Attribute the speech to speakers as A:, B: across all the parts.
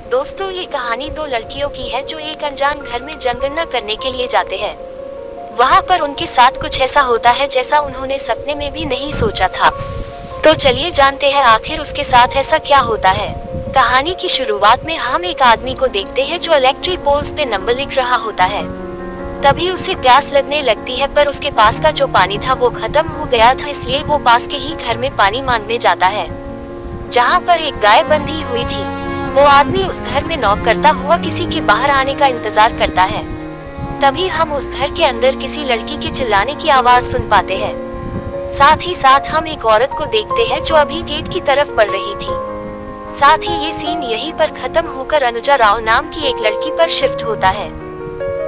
A: दोस्तों, ये कहानी दो लड़कियों की है जो एक अनजान घर में जनगणना करने के लिए जाते हैं। वहाँ पर उनके साथ कुछ ऐसा होता है जैसा उन्होंने सपने में भी नहीं सोचा था। तो चलिए जानते हैं आखिर उसके साथ ऐसा क्या होता है। कहानी की शुरुआत में हम एक आदमी को देखते हैं जो इलेक्ट्रिक पोल्स पे नंबर लिख रहा होता है। तभी उसे प्यास लगने लगती है, पर उसके पास का जो पानी था वो खत्म हो गया था, इसलिए वो पास के ही घर में पानी मांगने जाता है जहाँ पर एक गाय बंधी हुई थी। वो आदमी उस घर में नॉक करता हुआ किसी के बाहर आने का इंतजार करता है। तभी हम उस घर के अंदर किसी लड़की के चिल्लाने की आवाज सुन पाते हैं। साथ ही साथ हम एक औरत को देखते हैं जो अभी गेट की तरफ बढ़ रही थी। साथ ही ये सीन यहीं पर खत्म होकर अनुजा राव नाम की एक लड़की पर शिफ्ट होता है,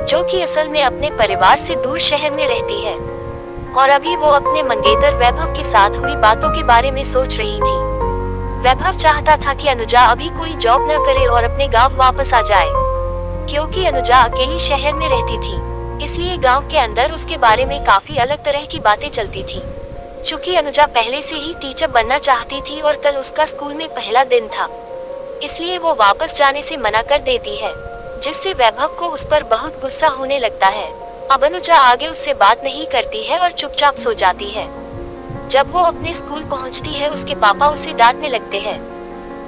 A: जो कि असल में अपने परिवार से दूर शहर में रहती है और अभी वो अपने मंगेतर वैभव के साथ हुई बातों के बारे में सोच रही थी। वैभव चाहता था कि अनुजा अभी कोई जॉब न करे और अपने गांव वापस आ जाए, क्योंकि अनुजा अकेली शहर में रहती थी, इसलिए गांव के अंदर उसके बारे में काफी अलग तरह की बातें चलती थी। चूँकि अनुजा पहले से ही टीचर बनना चाहती थी और कल उसका स्कूल में पहला दिन था, इसलिए वो वापस जाने से मना कर देती है, जिससे वैभव को उस पर बहुत गुस्सा होने लगता है। अब अनुजा आगे उससे बात नहीं करती है और चुपचाप सो जाती है। जब वो अपने स्कूल पहुंचती है, उसके पापा उसे डांटने लगते हैं,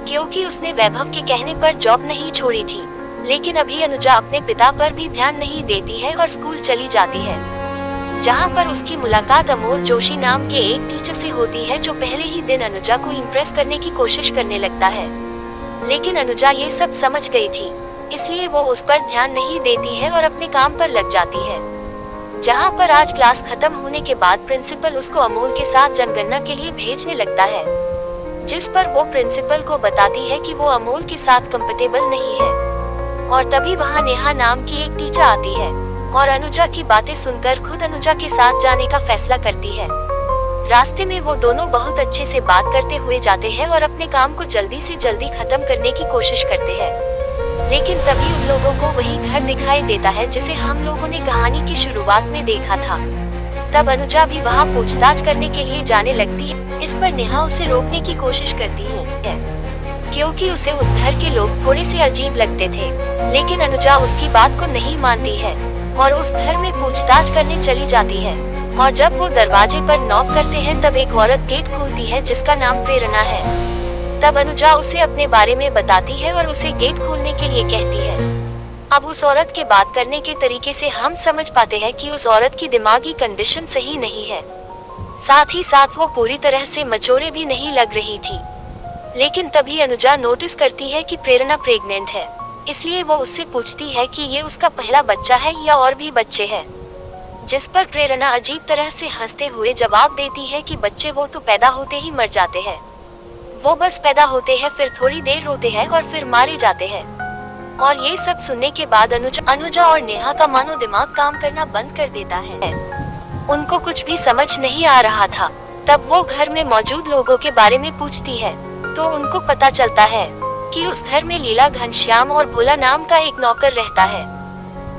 A: क्योंकि उसने वैभव के कहने पर जॉब नहीं छोड़ी थी। लेकिन अभी अनुजा अपने पिता पर भी ध्यान नहीं देती है और स्कूल चली जाती है, जहां पर उसकी मुलाकात अमोल जोशी नाम के एक टीचर से होती है, जो पहले ही दिन अनुजा को इम्प्रेस करने की कोशिश करने लगता है। लेकिन अनुजा ये सब समझ गई थी, इसलिए वो उस पर ध्यान नहीं देती है और अपने काम पर लग जाती है। जहां पर आज क्लास खत्म होने के बाद प्रिंसिपल उसको अमोल के साथ जनगणना के लिए भेजने लगता है, जिस पर वो प्रिंसिपल को बताती है कि वो अमोल के साथ कंफर्टेबल नहीं है। और तभी वहां नेहा नाम की एक टीचर आती है और अनुजा की बातें सुनकर खुद अनुजा के साथ जाने का फैसला करती है। रास्ते में वो दोनों बहुत अच्छे से बात करते हुए जाते हैं और अपने काम को जल्दी से जल्दी खत्म करने की कोशिश करते हैं। लेकिन तभी उन लोगों को वही घर दिखाई देता है जिसे हम लोगों ने कहानी की शुरुआत में देखा था। तब अनुजा भी वहां पूछताछ करने के लिए जाने लगती है। इस पर नेहा उसे रोकने की कोशिश करती है, क्योंकि उसे उस घर के लोग थोड़े से अजीब लगते थे। लेकिन अनुजा उसकी बात को नहीं मानती है और उस घर में पूछताछ करने चली जाती है। और जब वो दरवाजे पर नॉक करते हैं, तब एक औरत गेट खोलती है जिसका नाम प्रेरणा है। तब अनुजा उसे अपने बारे में बताती है और उसे गेट खोलने के लिए कहती है। अब उस औरत के बात करने के तरीके से हम समझ पाते हैं कि उस औरत की दिमागी कंडीशन सही नहीं है। साथ ही साथ वो पूरी तरह से मचोरे भी नहीं लग रही थी। लेकिन तभी अनुजा नोटिस करती है कि प्रेरणा प्रेग्नेंट है, इसलिए वो उससे पूछती है कि ये उसका पहला बच्चा है या और भी बच्चे हैं। जिस पर प्रेरणा अजीब तरह से हंसते हुए जवाब देती है कि बच्चे वो तो पैदा होते ही मर जाते हैं, वो बस पैदा होते हैं, फिर थोड़ी देर रोते हैं और फिर मारे जाते हैं। और ये सब सुनने के बाद अनुजा और नेहा का मानो दिमाग काम करना बंद कर देता है। उनको कुछ भी समझ नहीं आ रहा था। तब वो घर में मौजूद लोगों के बारे में पूछती है, तो उनको पता चलता है कि उस घर में लीला, घनश्याम और भोला नाम का एक नौकर रहता है।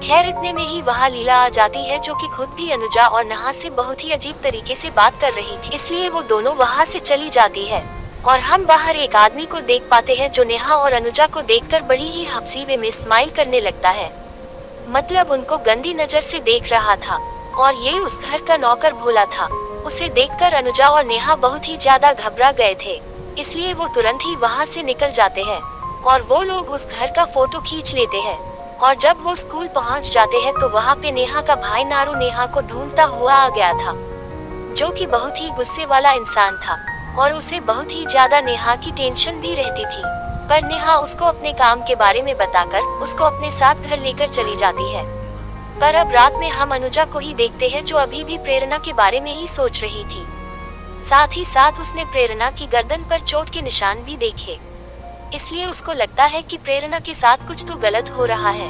A: खैर, इतने में ही वहाँ लीला आ जाती है, जो कि खुद भी अनुजा और नेहा से बहुत ही अजीब तरीके से बात कर रही थी, इसलिए वो दोनों वहाँ से चली जाती है। और हम बाहर एक आदमी को देख पाते हैं जो नेहा और अनुजा को देखकर बड़ी ही हंसी वे में स्माइल करने लगता है, मतलब उनको गंदी नजर से देख रहा था। और ये उस घर का नौकर भोला था। उसे देखकर अनुजा और नेहा बहुत ही ज्यादा घबरा गए थे, इसलिए वो तुरंत ही वहाँ से निकल जाते हैं और वो लोग उस घर का फोटो खींच लेते हैं। और जब वो स्कूल पहुँच जाते हैं तो वहाँ पे नेहा का भाई नारू नेहा को ढूंढता हुआ आ गया था, जो कि बहुत ही गुस्से वाला इंसान था और उसे बहुत ही ज्यादा नेहा की टेंशन भी रहती थी। पर नेहा उसको अपने काम के बारे में बताकर उसको अपने साथ घर लेकर चली जाती है। पर अब रात में हम अनुजा को ही देखते हैं, जो अभी भी प्रेरणा के बारे में ही सोच रही थी। साथ ही साथ उसने प्रेरणा की गर्दन पर चोट के निशान भी देखे, इसलिए उसको लगता है कि प्रेरणा के साथ कुछ तो गलत हो रहा है।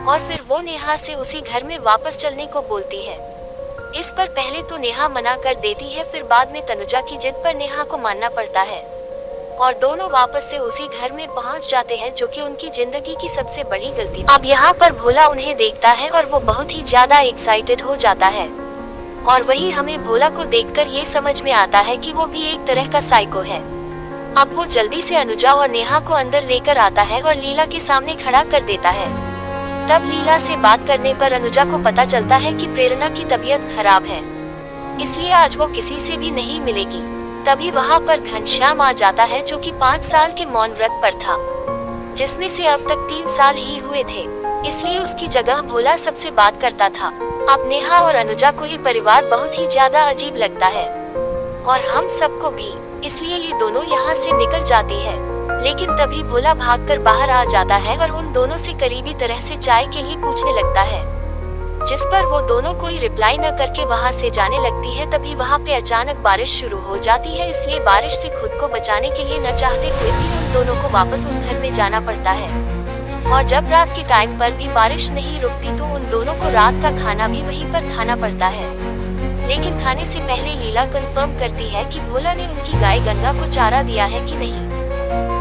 A: और फिर वो नेहा से उसी घर में वापस चलने को बोलती है। इस पर पहले तो नेहा मना कर देती है, फिर बाद में तनुजा की जिद पर नेहा को मानना पड़ता है और दोनों वापस से उसी घर में पहुंच जाते हैं, जो कि उनकी जिंदगी की सबसे बड़ी गलती। अब यहाँ पर भोला उन्हें देखता है और वो बहुत ही ज्यादा एक्साइटेड हो जाता है और वही हमें भोला को देखकर ये समझ में आता है कि वो भी एक तरह का साइको है। अब वो जल्दी से अनुजा और नेहा को अंदर लेकर आता है और लीला के सामने खड़ा कर देता है। तब लीला से बात करने पर अनुजा को पता चलता है कि प्रेरणा की तबीयत खराब है, इसलिए आज वो किसी से भी नहीं मिलेगी। तभी वहाँ पर घनश्याम आ जाता है, जो कि 5 साल के मौन व्रत पर था, जिसमें से अब तक 3 साल ही हुए थे, इसलिए उसकी जगह भोला सबसे बात करता था। अब नेहा और अनुजा को ये परिवार बहुत ही ज्यादा अजीब लगता है और हम सबको भी, इसलिए ये दोनों यहाँ से निकल जाती है। लेकिन तभी भोला भागकर बाहर आ जाता है और उन दोनों से करीबी तरह से चाय के लिए पूछने लगता है, जिस पर वो दोनों कोई रिप्लाई न करके वहाँ से जाने लगती है। तभी वहाँ पे अचानक बारिश शुरू हो जाती है, इसलिए बारिश से खुद को बचाने के लिए न चाहते हुए भी उन दोनों को वापस उस घर में जाना पड़ता है। और जब रात के टाइम पर भी बारिश नहीं रुकती तो उन दोनों को रात का खाना भी वहीं पर खाना पड़ता है। लेकिन खाने से पहले लीला कंफर्म करती है कि भोला ने उनकी गाय गंगा को चारा दिया है कि नहीं,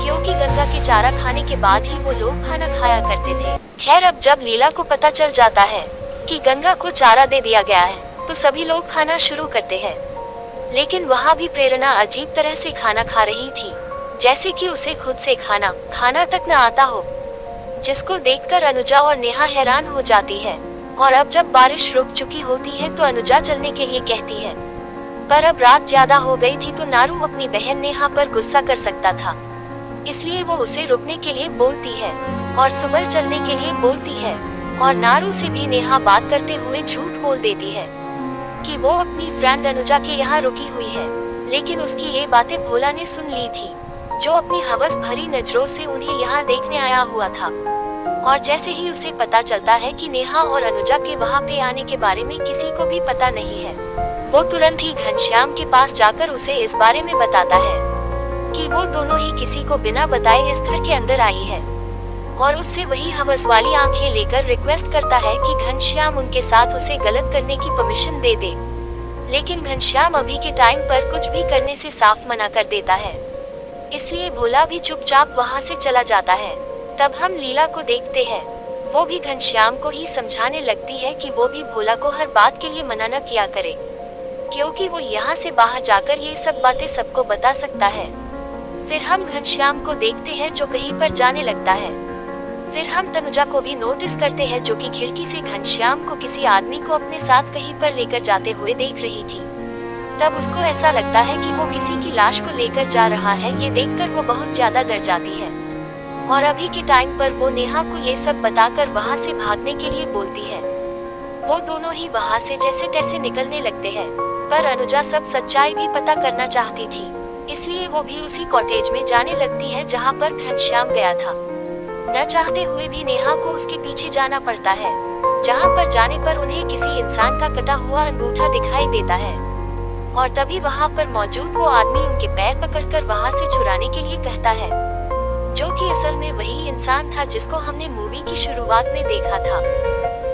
A: क्योंकि गंगा के चारा खाने के बाद ही वो लोग खाना खाया करते थे। खैर, अब जब लीला को पता चल जाता है कि गंगा को चारा दे दिया गया है तो सभी लोग खाना शुरू करते हैं। लेकिन वहाँ भी प्रेरणा अजीब तरह से खाना खा रही थी, जैसे कि उसे खुद से खाना तक न आता हो, जिसको देखकर अनुजा और नेहा हैरान हो जाती है। और अब जब बारिश रुक चुकी होती है तो अनुजा चलने के लिए कहती है, पर अब रात ज्यादा हो गई थी तो नारू अपनी बहन नेहा पर गुस्सा कर सकता था, इसलिए वो उसे रुकने के लिए बोलती है और सुबह चलने के लिए बोलती है। और नारू से भी नेहा बात करते हुए झूठ बोल देती है कि वो अपनी फ्रेंड अनुजा के यहाँ रुकी हुई है, लेकिन उसकी ये बातें भोला ने सुन ली थी, जो अपनी हवस भरी नजरों से उन्हें यहाँ देखने आया हुआ था। और जैसे ही उसे पता चलता है कि नेहा और अनुजा के वहाँ पे आने के बारे में किसी को भी पता नहीं है, वो तुरंत ही घनश्याम के पास जाकर उसे इस बारे में बताता है कि वो दोनों ही किसी को बिना बताए इस घर के अंदर आई है, और उससे वही हवस वाली आंखें लेकर रिक्वेस्ट करता है कि घनश्याम उनके साथ उसे गलत करने की परमिशन दे दे। लेकिन घनश्याम अभी के टाइम पर कुछ भी करने से साफ मना कर देता है, इसलिए भोला भी चुपचाप वहाँ से चला जाता है। तब हम लीला को देखते हैं, वो भी घनश्याम को ही समझाने लगती है कि वो भी भोला को हर बात के लिए मना न किया करे, क्योंकि वो यहाँ से बाहर जाकर ये सब बातें सबको बता सकता है। फिर हम घनश्याम को देखते हैं जो कहीं पर जाने लगता है। फिर हम तनुजा को भी नोटिस करते हैं, जो कि खिड़की से घनश्याम को किसी आदमी को अपने साथ कहीं पर लेकर जाते हुए देख रही थी। तब उसको ऐसा लगता है कि वो किसी की लाश को लेकर जा रहा है। ये देखकर वो बहुत ज्यादा डर जाती है और अभी के टाइम पर वो नेहा को ये सब बताकर वहाँ से भागने के लिए बोलती है। वो दोनों ही वहाँ से जैसे तैसे निकलने लगते हैं, पर अनुजा सब सच्चाई भी पता करना चाहती थी, इसलिए वो भी उसी कॉटेज में जाने लगती है जहाँ पर घनश्याम गया था। न चाहते हुए भी नेहा को उसके पीछे जाना पड़ता है, जहाँ पर जाने पर उन्हें किसी इंसान का कटा हुआ अंगूठा दिखाई देता है। और तभी वहाँ पर मौजूद वो आदमी उनके पैर पकड़कर वहाँ से छुड़ाने के लिए कहता है, जो कि असल में वही इंसान था जिसको हमने मूवी की शुरुआत में देखा था,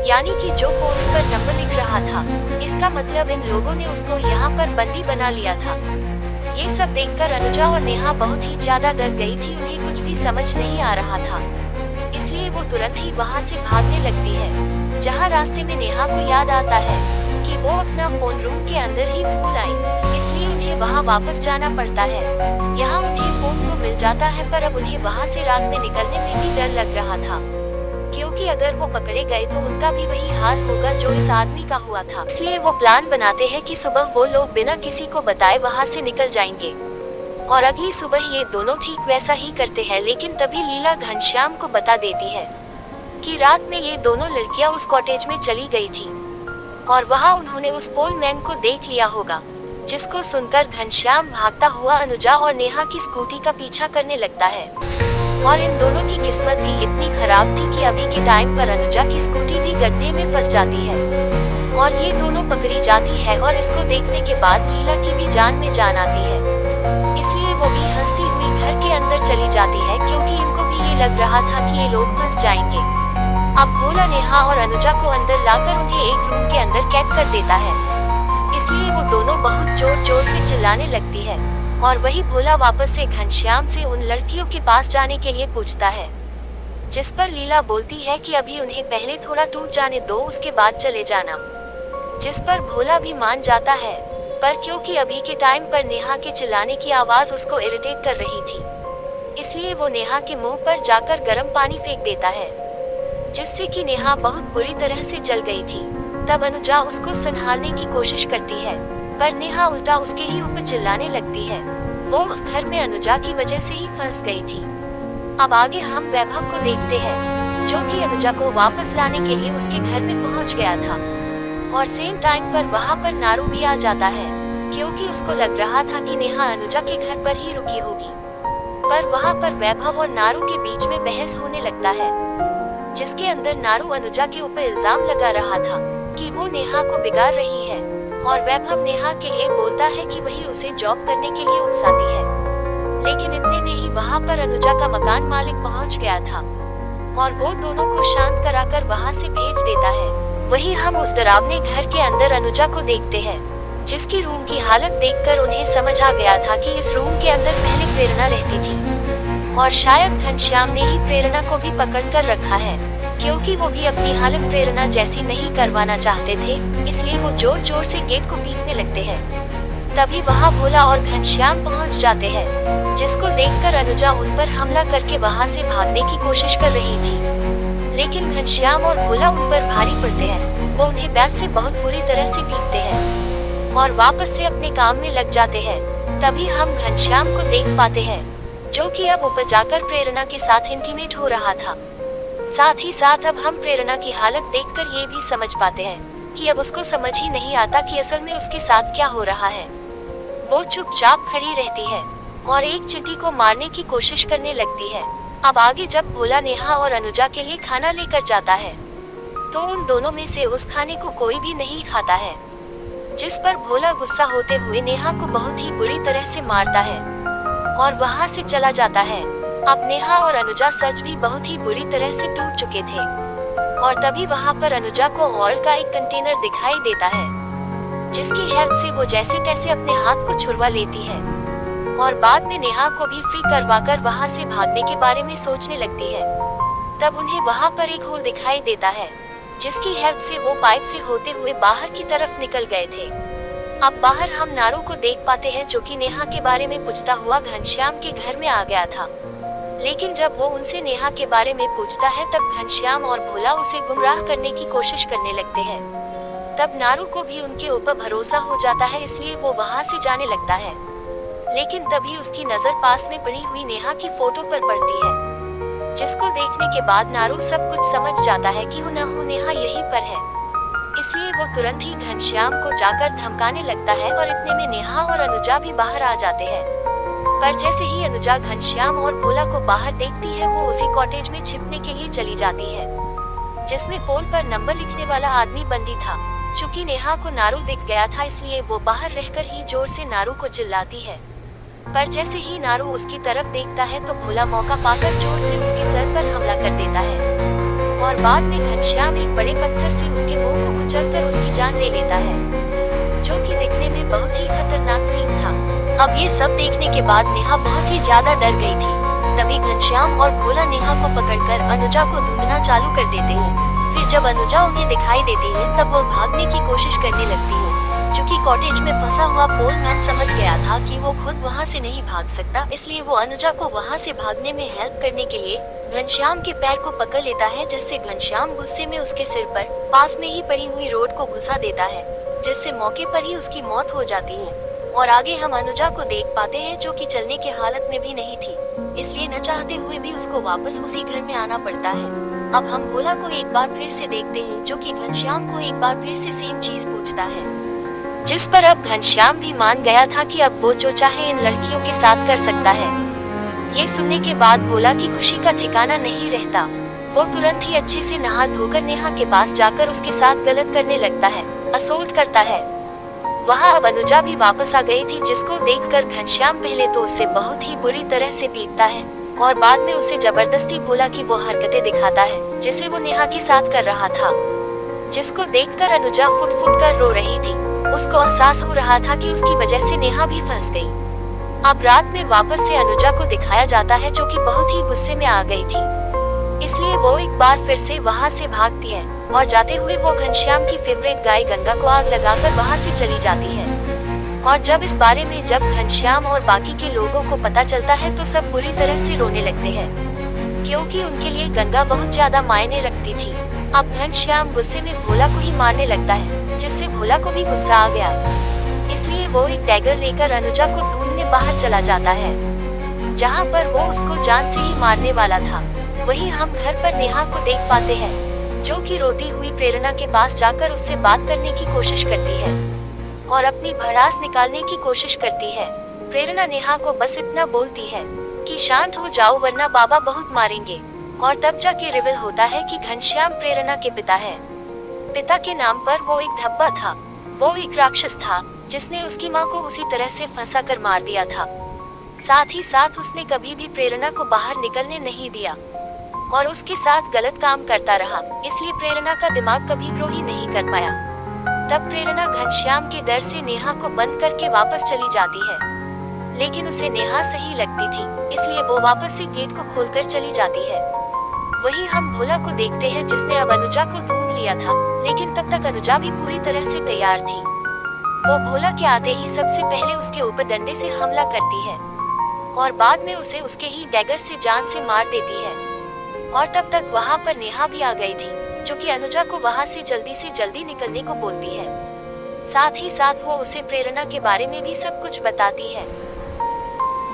A: यानी कि जो पोल्स पर नंबर लिख रहा था। इसका मतलब इन लोगों ने उसको यहाँ पर बंदी बना लिया था। ये सब देखकर अनुजा और नेहा बहुत ही ज्यादा डर गई थी, उन्हें कुछ भी समझ नहीं आ रहा था, इसलिए वो तुरंत ही वहाँ से भागने लगती है। जहाँ रास्ते में नेहा को याद आता है कि वो अपना फोन रूम के अंदर ही भूल आई, इसलिए उन्हें वहाँ वापस जाना पड़ता है। यहाँ उन्हें फोन तो मिल जाता है, पर अब उन्हें वहाँ से रात में निकलने में भी डर लग रहा था, क्योंकि अगर वो पकड़े गए तो उनका भी वही हाल होगा जो इस आदमी का हुआ था। इसलिए वो प्लान बनाते हैं कि सुबह वो लोग बिना किसी को बताए वहाँ से निकल जाएंगे और अगली सुबह ये दोनों ठीक वैसा ही करते हैं। लेकिन तभी लीला घनश्याम को बता देती है कि रात में ये दोनों लड़कियां उस कॉटेज में चली गई थी और वहाँ उन्होंने उस पोलमैन को देख लिया होगा, जिसको सुनकर घनश्याम भागता हुआ अनुजा और नेहा की स्कूटी का पीछा करने लगता है। और इन दोनों की किस्मत भी इतनी खराब थी कि अभी के टाइम पर अनुजा की स्कूटी भी गड्ढे में फंस जाती है और ये दोनों पकड़ी जाती है। और इसको देखने के बाद लीला की भी जान में जान आती है, इसलिए वो भी हंसती हुई घर के अंदर चली जाती है, क्योंकि इनको भी ये लग रहा था कि ये लोग फंस जाएंगे। अब भोला नेहा और अनुजा को अंदर लाकर उन्हें एक रूम के अंदर कैद कर देता है, इसलिए वो दोनों बहुत जोर जोर से चिल्लाने लगती है। और वही भोला वापस से घनश्याम से उन लड़कियों के पास जाने के लिए पूछता है, जिस पर लीला बोलती है कि अभी उन्हें पहले थोड़ा टूट जाने दो, उसके बाद चले जाना, जिस पर भोला भी मान जाता है। पर क्योंकि अभी के टाइम पर नेहा के चिल्लाने की आवाज उसको इरिटेट कर रही थी, इसलिए वो नेहा के मुंह पर जाकर गर्म पानी फेंक देता है, जिससे कि नेहा बहुत बुरी तरह से जल गई थी। तब अनुजा उसको संभालने की कोशिश करती है, पर नेहा उल्टा उसके ही ऊपर चिल्लाने लगती है। वो उस घर में अनुजा की वजह से ही फंस गई थी। अब आगे हम वैभव को देखते हैं, जो कि अनुजा को वापस लाने के लिए उसके घर में पहुंच गया था, और सेम टाइम पर वहां पर नारू भी आ जाता है, क्योंकि उसको लग रहा था कि नेहा अनुजा के घर पर ही रुकी होगी। पर वहां पर वैभव और नारू के बीच में बहस होने लगता है, जिसके अंदर नारू अनुजा के ऊपर इल्जाम लगा रहा था कि वो नेहा को बिगाड़ रही है, और वैभव नेहा के लिए बोलता है कि वही उसे जॉब करने के लिए उकसाती है। लेकिन इतने में ही वहां पर अनुजा का मकान मालिक पहुंच गया था, और वो दोनों को शांत कराकर वहां से भेज देता है। वही हम उस डरावने घर के अंदर अनुजा को देखते हैं, जिसकी रूम की हालत देखकर उन्हें समझ आ गया था कि इस रूम के अंदर पहले प्रेरणा रहती थी, और शायद घनश्याम ने ही प्रेरणा को भी पकड़ कर रखा है, क्योंकि वो भी अपनी हालत प्रेरणा जैसी नहीं करवाना चाहते थे, इसलिए वो जोर जोर से गेट को पीटने लगते हैं। तभी वहाँ भोला और घनश्याम पहुँच जाते हैं, जिसको देखकर अनुजा उन पर हमला करके वहाँ से भागने की कोशिश कर रही थी। लेकिन घनश्याम और भोला उन पर भारी पड़ते हैं। वो उन्हें बैट से बहुत बुरी तरह से पीटते हैं और वापस से अपने काम में लग जाते हैं। तभी हम घनश्याम को देख पाते हैं, जो कि अब ऊपर जाकर प्रेरणा के साथ इंटीमेट हो रहा था। साथ ही साथ अब हम प्रेरणा की हालत देखकर ये भी समझ पाते हैं कि अब उसको समझ ही नहीं आता कि असल में उसके साथ क्या हो रहा है। वो चुपचाप खड़ी रहती है और एक चींटी को मारने की कोशिश करने लगती है। अब आगे जब भोला नेहा और अनुजा के लिए खाना लेकर जाता है, तो उन दोनों में से उस खाने को कोई भी नहीं खाता है, जिस पर भोला गुस्सा होते हुए नेहा को बहुत ही बुरी तरह से मारता है और वहाँ से चला जाता है। अब नेहा और अनुजा सच भी बहुत ही बुरी तरह से टूट चुके थे, और तभी वहाँ पर अनुजा को ऑयल का एक कंटेनर दिखाई देता है, जिसकी हेल्प से वो जैसे तैसे अपने हाथ को छुड़वा लेती है, और बाद में नेहा को भी फ्री करवाकर वहाँ से भागने के बारे में सोचने लगती है। तब उन्हें वहाँ पर एक होल दिखाई देता है, जिसकी हेल्प से वो पाइप से होते हुए बाहर की तरफ निकल गए थे। अब बाहर हम नारू को देख पाते हैं, जो कि नेहा के बारे में पूछता हुआ घनश्याम के घर में आ गया था। लेकिन जब वो उनसे नेहा के बारे में पूछता है, तब घनश्याम और भोला उसे गुमराह करने की कोशिश करने लगते हैं। तब नारू को भी उनके ऊपर भरोसा हो जाता है, इसलिए वो वहाँ से जाने लगता है। लेकिन तभी उसकी नजर पास में पड़ी हुई नेहा की फोटो पर पड़ती है, जिसको देखने के बाद नारू सब कुछ समझ जाता है कि हो न हो नेहा यहीं पर है। इसलिए वो तुरंत ही घनश्याम को जाकर धमकाने लगता है, और इतने में नेहा और अनुजा भी बाहर आ जाते हैं। पर जैसे ही अनुजा घनश्याम और भोला को बाहर देखती है, वो उसी कॉटेज में छिपने के लिए चली जाती है, जिसमें पोल पर नंबर लिखने वाला आदमी बंदी था। चूंकि नेहा को नारू दिख गया था, इसलिए वो बाहर रहकर ही जोर से नारू को चिल्लाती है। पर जैसे ही नारू उसकी तरफ देखता है, तो भोला मौका पाकर जोर से उसके सर पर हमला कर देता है, और बाद में घनश्याम एक बड़े पत्थर से उसके मुंह को कुचलकर उसकी जान ले लेता है, जो कि दिखने में बहुत ही खतरनाक सीन था। अब ये सब देखने के बाद नेहा बहुत ही ज्यादा डर गई थी। तभी घनश्याम और भोला नेहा को पकड़कर अनुजा को ढूंढना चालू कर देते हैं। फिर जब अनुजा उन्हें दिखाई देती है, तब वो भागने की कोशिश करने लगती है। चूंकि कॉटेज में फंसा हुआ पोलमैन समझ गया था कि वो खुद वहाँ से नहीं भाग सकता, इसलिए वो अनुजा को वहाँ से भागने में हेल्प करने के लिए घनश्याम के पैर को पकड़ लेता है, जिससे घनश्याम गुस्से में उसके सिर पर पास में ही पड़ी हुई रोड को घुसा देता है, जिससे मौके पर ही उसकी मौत हो जाती है। और आगे हम अनुजा को देख पाते हैं, जो कि चलने के हालत में भी नहीं थी, इसलिए न चाहते हुए भी उसको वापस उसी घर में आना पड़ता है। अब हम भोला को एक बार फिर से देखते हैं, जो कि घनश्याम को एक बार फिर से सेम चीज पूछता है, जिस पर अब घनश्याम भी मान गया था कि अब वो जो चाहे इन लड़कियों के साथ कर सकता है। ये सुनने के बाद भोला की खुशी का ठिकाना नहीं रहता। वो तुरंत ही अच्छे से नहा धोकर नेहा के पास जाकर उसके साथ गलत करने लगता है, असोल्ट करता है। वहाँ अब अनुजा भी वापस आ गई थी, जिसको देखकर घनश्याम पहले तो उसे बहुत ही बुरी तरह से पीटता है, और बाद में उसे जबरदस्ती भोला की वो हरकतें दिखाता है, जिसे वो नेहा के साथ कर रहा था, जिसको देखकर अनुजा फुट फुट कर रो रही थी। उसको एहसास हो रहा था कि उसकी वजह से नेहा भी फंस गई। अब रात में वापस से अनुजा को दिखाया जाता है, जो कि बहुत ही गुस्से में आ गई थी, इसलिए वो एक बार फिर से वहाँ से भागती है, और जाते हुए वो घनश्याम की फेवरेट गाय गंगा को आग लगाकर वहाँ से चली जाती है। और जब इस बारे में जब घनश्याम और बाकी के लोगों को पता चलता है तो सब बुरी तरह से रोने लगते हैं, क्योंकि उनके लिए गंगा बहुत ज्यादा मायने रखती थी। अब घनश्याम गुस्से में भोला को ही मारने लगता है, जिससे भोला को भी गुस्सा आ गया। इसलिए वो एक डैगर लेकर अनुजा को ढूंढने बाहर चला जाता है, जहाँ पर वो उसको जान से ही मारने वाला था। वहीं हम घर पर नेहा को देख पाते हैं, जो कि रोती हुई प्रेरणा के पास जाकर उससे बात करने की कोशिश करती है और अपनी भड़ास निकालने की कोशिश करती है। प्रेरणा नेहा को बस इतना बोलती है कि शांत हो जाओ वरना बाबा बहुत मारेंगे। और तब जाके रिवील होता है कि घनश्याम प्रेरणा के पिता है। पिता के नाम पर वो एक धब्बा था। वो एक राक्षस था जिसने उसकी माँ को उसी तरह से फंसा कर मार दिया था। साथ ही साथ उसने कभी भी प्रेरणा को बाहर निकलने नहीं दिया और उसके साथ गलत काम करता रहा, इसलिए प्रेरणा का दिमाग कभी ग्रो ही नहीं कर पाया। तब प्रेरणा घनश्याम के डर से नेहा को बंद करके वापस चली जाती है, लेकिन उसे नेहा सही लगती थी, इसलिए वो वापस से गेट को खोलकर चली जाती है। वहीं हम भोला को देखते हैं, जिसने अब अनुजा को ढूंढ लिया था, लेकिन तब तक अनुजा भी पूरी तरह से तैयार थी। वो भोला के आते ही सबसे पहले उसके ऊपर डंडे से हमला करती है और बाद में उसे उसके ही डैगर से जान से मार देती है। और तब तक वहाँ पर नेहा भी आ गई थी, जो कि अनुजा को वहाँ से जल्दी निकलने को बोलती है। साथ ही साथ वो उसे प्रेरणा के बारे में भी सब कुछ बताती है,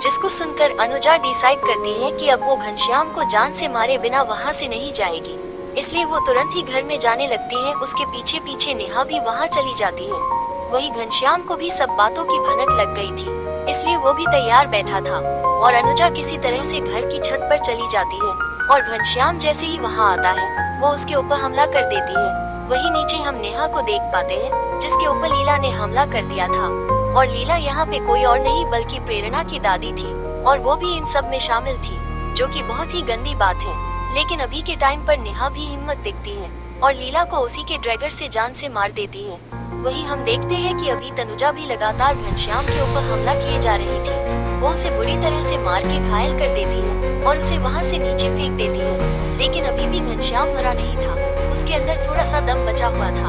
A: जिसको सुनकर अनुजा डिसाइड करती है कि अब वो घनश्याम को जान से मारे बिना वहाँ से नहीं जाएगी, इसलिए वो तुरंत ही घर में जाने लगती है। उसके पीछे पीछे नेहा भी वहाँ चली जाती है। वही घनश्याम को भी सब बातों की भनक लग गई थी, इसलिए वो भी तैयार बैठा था और अनुजा किसी तरह से घर की छत पर चली जाती है और घनश्याम जैसे ही वहाँ आता है वो उसके ऊपर हमला कर देती है। वही नीचे हम नेहा को देख पाते हैं, जिसके ऊपर लीला ने हमला कर दिया था और लीला यहाँ पे कोई और नहीं बल्कि प्रेरणा की दादी थी और वो भी इन सब में शामिल थी, जो कि बहुत ही गंदी बात है। लेकिन अभी के टाइम पर नेहा भी हिम्मत दिखती है और लीला को उसी के ड्रैगर से जान से मार देती है। वही हम देखते हैं कि अभी तनुजा भी लगातार घनश्याम के ऊपर हमला किए जा रही थी। वो उसे बुरी तरह से मार के घायल कर देती है और उसे वहाँ से नीचे फेंक देती है, लेकिन अभी भी घनश्याम मरा नहीं था, उसके अंदर थोड़ा सा दम बचा हुआ था।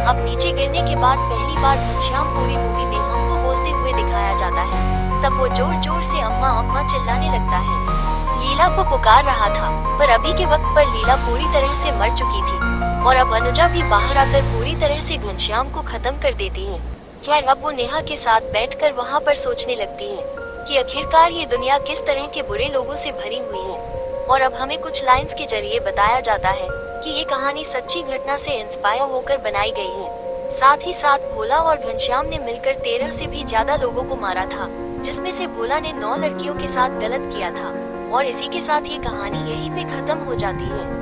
A: अब नीचे गिरने के बाद पहली बार घनश्याम पूरी मूवी में हमको बोलते हुए दिखाया जाता है। तब वो जोर जोर से अम्मा अम्मा चिल्लाने लगता है, लीला को पुकार रहा था। पर अभी के वक्त पर लीला पूरी तरह से मर चुकी थी और अब अनुजा भी बाहर आकर पूरी तरह से घनश्याम को खत्म कर देती है। खैर अब वो नेहा के साथ बैठकर वहाँ पर सोचने लगती है कि आखिरकार ये दुनिया किस तरह के बुरे लोगों से भरी हुई है। और अब हमें कुछ लाइंस के जरिए बताया जाता है कि ये कहानी सच्ची घटना से इंस्पायर होकर बनाई गई है। साथ ही साथ भोला और घनश्याम ने मिलकर 13 से भी ज्यादा लोगों को मारा था, जिसमें से भोला ने 9 लड़कियों के साथ गलत किया था। और इसी के साथ ये कहानी यहीं पे खत्म हो जाती है।